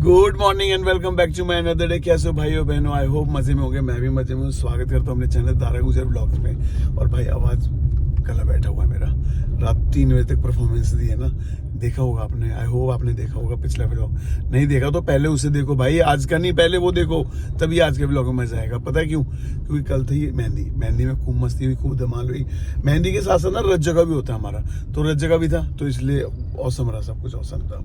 Good morning and welcome back to my another day. कैसे हो भाइयों बहनों, आई होप मजे में होंगे। मैं भी मजे में हूँ। स्वागत करता हूँ अपने चैनल दारा गुजर ब्लॉग्स में। और भाई आवाज गला बैठा हुआ है मेरा, रात 3 बजे तक परफॉर्मेंस दी है ना, देखा होगा आपने। आई होप आपने देखा होगा पिछला व्लॉग। नहीं देखा तो पहले उसे देखो भाई, आज का नहीं, पहले वो देखो, तभी आज के व्लॉग में मजा आएगा। पता है क्यों? क्योंकि कल थी मेहंदी में खूब मस्ती हुई, खूब धमाल हुई। मेहंदी के साथ साथ ना रज जगह भी होता है हमारा, तो रज जगह भी था, तो इसलिए औसम रहा, सब कुछ औसम था।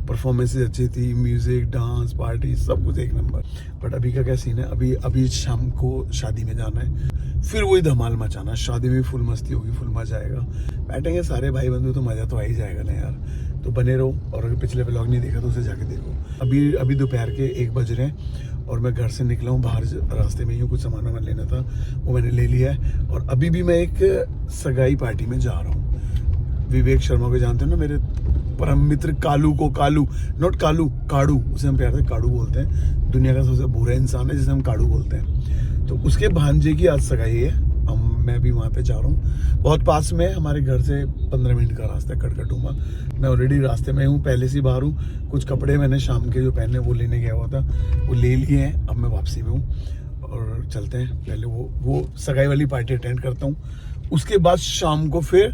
परफॉर्मेंसेज अच्छी थी, म्यूजिक, डांस, पार्टी, सब कुछ एक नंबर। बट अभी का क्या सीन है, अभी शाम को शादी में जाना है, फिर वही धमाल मचाना। शादी में फुल मस्ती होगी, फुल मजा आएगा, बैठेंगे सारे भाई बंधु, तो मजा तो आ ही जाएगा ना यार। तो बने रहो, और अगर पिछले व्लॉग नहीं देखा तो उसे जाके देखो। अभी दोपहर के 1 बज रहे हैं और मैं घर से निकला हूँ बाहर, रास्ते में ही कुछ सामान वामान लेना था, वो मैंने ले लिया है। और अभी भी मैं एक सगाई पार्टी में जा रहा हूँ। विवेक शर्मा को जानते हो ना, मेरे परम मित्र कालू को, कालू नॉट कालू, काड़ू, उसे हम प्यार से काड़ू बोलते हैं। दुनिया का सबसे बुरा इंसान है जिसे हम काड़ू बोलते हैं। तो उसके भांजे की आज सगाई है, मैं भी वहाँ पे जा रहा हूँ। बहुत पास में, हमारे घर से 15 मिनट का रास्ता है, कड़कटुमा। मैं ऑलरेडी रास्ते में हूँ, पहले से बाहर हूँ। कुछ कपड़े मैंने शाम के जो पहनने वो लेने गया हुआ था, वो ले लिए हैं। अब मैं वापसी में हूँ और चलते हैं। पहले वो सगाई वाली पार्टी अटेंड करता हूँ, उसके बाद शाम को फिर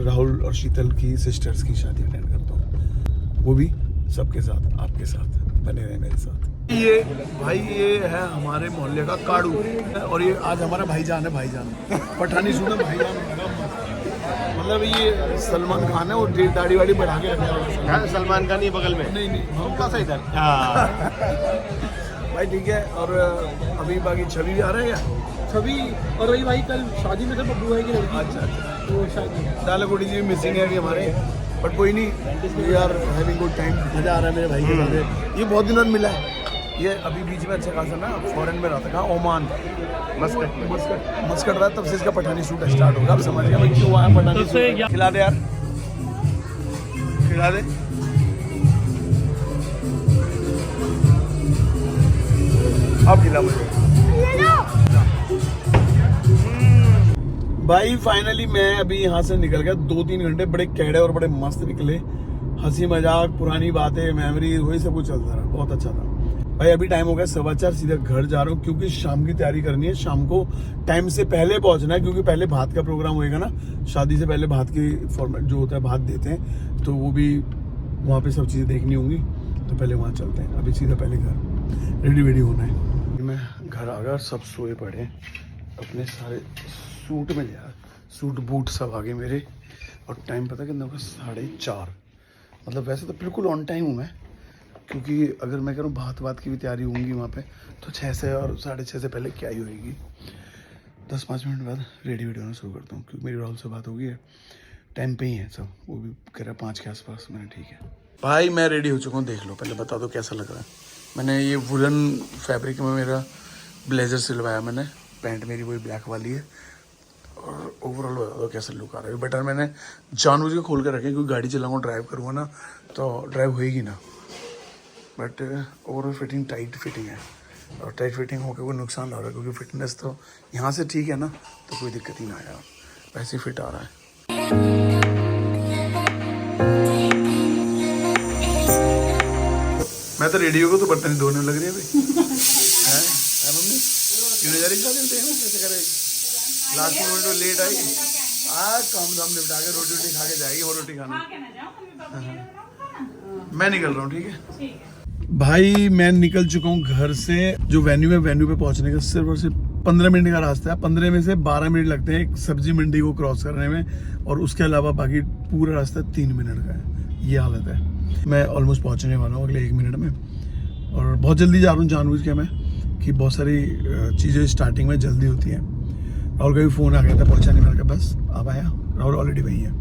राहुल और शीतल की सिस्टर्स की शादी अटेंड करता हूँ, वो भी सबके साथ, आपके साथ। बने रहे मेरे साथ। ये भाई, ये है हमारे मोहल्ले का काड़ू, और ये आज हमारा भाईजान है, भाईजान पठानी सूट है भाईजान। मतलब ये सलमान खान है, वो दाढ़ी वाड़ी बढ़ा के रखा है। सलमान खान ही बगल में, नहीं हमका सही था। भाई ठीक है। और अभी बाकी छवि भी आ रहा है क्या? छवि और वही भाई कल शादी में था बब्बू भाई की लड़की। अच्छा, वो शादी दालाकोटी जी मिसिंग है अभी हमारे, बट कोई नहीं, we are having good time. मजा आ रहा है मेरे भाई के साथ। ये बहुत दिनों में मिला है। ये अभी बीच में अच्छा खासा ना फॉरेन में रहा था, कहाँ, ओमान, मस्कट रहा, तब से इसका पठानी सूट स्टार्ट होगा। अब समझ गया मैं क्यों आया पठानी सूट। खिला दे यार, खिला दे। अब खिला मुझे भाई। फाइनली मैं अभी यहाँ से निकल गया। 2-3 घंटे बड़े कैड़े और बड़े मस्त निकले। हंसी मजाक, पुरानी बातें, मेमोरी, वही सब कुछ चलता रहा, बहुत अच्छा था भाई। अभी टाइम हो गया 4:15, सीधा घर जा रहा हूँ, क्योंकि शाम की तैयारी करनी है। शाम को टाइम से पहले पहुंचना है, क्योंकि पहले भात का प्रोग्राम होएगा ना। शादी से पहले भात की फॉर्मेट जो होता है, भात देते हैं, तो वो भी वहाँ पे सब चीज़ें देखनी होंगी, तो पहले वहाँ चलते हैं। अभी सीधा पहले घर रेडी होना है। मैं घर आ गया, सब सोए पड़े हैं, अपने सारे सूट में यार, सूट बूट सब आ गए मेरे। और टाइम पता कितना होगा? 4:30। मतलब वैसे तो बिल्कुल ऑन टाइम हूँ मैं, क्योंकि अगर मैं करूँ भात की भी तैयारी होंगी वहाँ पे, तो 6 से और 6:30 से पहले क्या ही होएगी। 10-5 मिनट बाद रेडी होना शुरू करता हूँ, क्योंकि मेरी राहुल से बात हो गई है, टाइम पे ही है सब। वो भी कह रहा है 5 के आसपास। मैंने ठीक है भाई, मैं रेडी हो चुका हूँ, देख लो। पहले बता दो कैसा लग रहा है। मैंने ये वुलन फैब्रिक में मेरा ब्लेजर सिलवाया मैंने, पैंट मेरी वही ब्लैक वाली है। और ओवरऑल बता दो कैसा लुक आ रहा है। बेटर मैंने जानबूझ के खोल कर रखे, क्योंकि गाड़ी चलाऊँगा, ड्राइव करूँगा ना, तो ड्राइव होएगी ना। But overall fitting tight fitting है, और टाइट फिटिंग होकर कोई नुकसान आ रहा है, क्योंकि फिटनेस तो यहाँ से ठीक है ना, तो कोई दिक्कत ही ना आया, वैसे ही फिट आ रहा है। मैं तो रेडियो को तो बर्तन ही धोने लग रही है भाई। है मम्मी, क्यों नहीं जा रही शादी में? कैसे करे, लास्ट मोमेंट में लेट आई, काम धाम निपटा के रोटी खा के जाएगी, और रोटी खाना। मैं निकल रहा हूँ, ठीक है भाई। मैं निकल चुका हूँ घर से। जो वेन्यू पे पहुंचने का सिर्फ और सिर्फ 15 मिनट का रास्ता है। 15 में से 12 मिनट लगते हैं एक सब्जी मंडी को क्रॉस करने में, और उसके अलावा बाकी पूरा रास्ता 3 मिनट का है। ये हालत है। मैं ऑलमोस्ट पहुंचने वाला हूँ अगले 1 मिनट में, और बहुत जल्दी जा रहा हूँ जानबूझ के मैं, कि बहुत सारी चीज़ें स्टार्टिंग में जल्दी होती हैं। राहुल का भी फ़ोन आ गया था, पहुँचा नहीं मेरे, बस अब आया। राहुल ऑलरेडी वहीं है।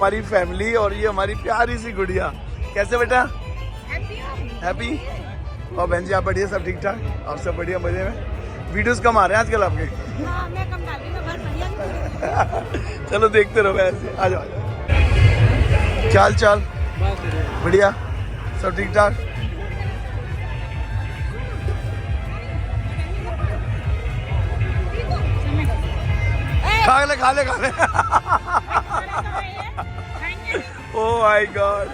हमारी फैमिली और ये हमारी प्यारी सी गुड़िया। कैसे बेटा? हैप्पी? और बहन जी आप बढ़िया, सब ठीक ठाक? आप सब बढ़िया मजे में? वीडियोस कम आ रहे हैं आजकल आपके? हाँ, मैं कम डाल रही हूँ, बहुत बढ़िया। चलो देखते रहो ऐसे। आ जाओ। क्या हाल चाल? बढ़िया, सब ठीक ठाक? खा ले ओ माय गॉड।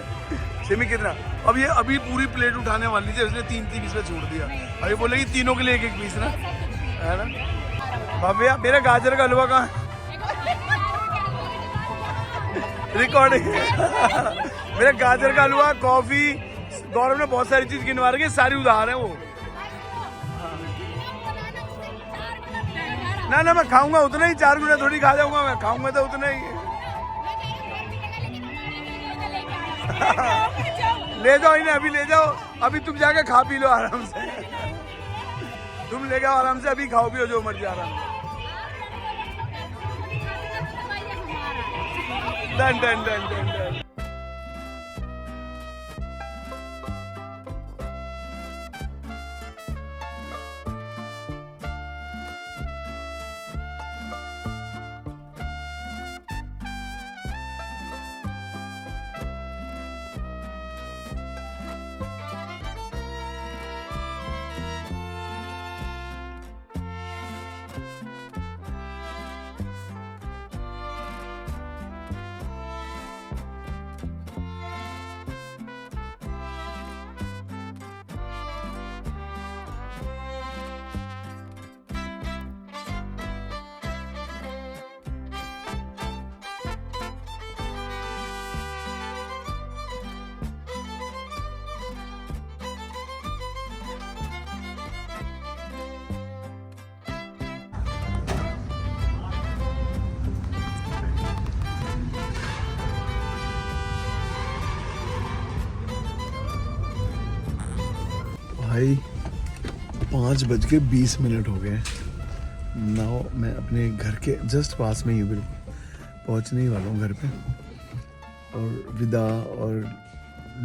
सिमी कितना? अब ये अभी पूरी प्लेट उठाने वाली थी, इसलिए 3 इसमें छोड़ दिया। अभी बोलेगी तीनों के लिए एक पीस ना, है ना? भव्या मेरा गाजर का हलवा कहाँ है? रिकॉर्डिंग। मेरा गाजर का हलवा, कॉफी, गौरव ने बहुत सारी चीज गिनवा रखी है, सारी उधार है वो। ना मैं खाऊंगा उतना ही, 4 गुना थोड़ी खा जाऊंगा, मैं खाऊंगा तो उतना ही। ले जाओ इन्हें, अभी ले जाओ, अभी तुम जाके खा पी लो आराम से। तुम ले जाओ आराम से, अभी खाओ पियो जो मर्जी आराम से। Done done done done done. भाई 5:20 हो गए। नाउ मैं अपने घर के जस्ट पास में ही हूँ, बिल्कुल पहुँचने ही वाला हूँ घर पे। और विदा और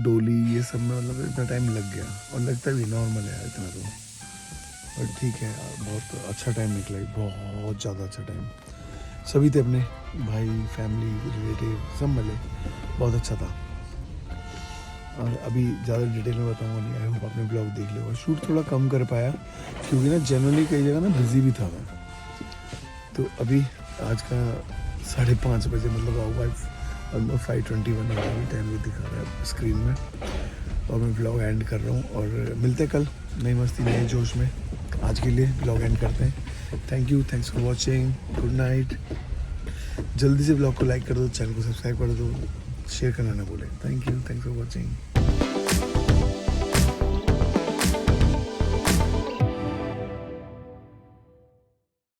डोली ये सब में मतलब इतना टाइम लग गया, और लगता भी नॉर्मल है इतना तो, और ठीक है यार, बहुत अच्छा टाइम निकला, बहुत ज़्यादा अच्छा टाइम। सभी थे अपने भाई, फैमिली, रिलेटिव सब मिले, बहुत अच्छा था। और अभी ज़्यादा डिटेल में बताऊँगा नहीं, आई होप आपने ब्लॉग देख लिया होगा। शूट थोड़ा कम कर पाया क्योंकि ना जनरली कई जगह ना बिजी भी था मैं। तो अभी आज का 5:30 बजे, मतलब ऑलमोस्ट 5:21 हो रहा है, टाइम भी दिखा रहा है स्क्रीन में। और मैं ब्लॉग एंड कर रहा हूँ, और मिलते हैं कल नई मस्ती नए जोश में। आज के लिए ब्लॉग एंड करते हैं। Thanks for watching, good night. जल्दी से ब्लॉग को लाइक कर दो, चैनल को सब्सक्राइब कर दो, शेयर करना ना भूलें। Thanks for watching.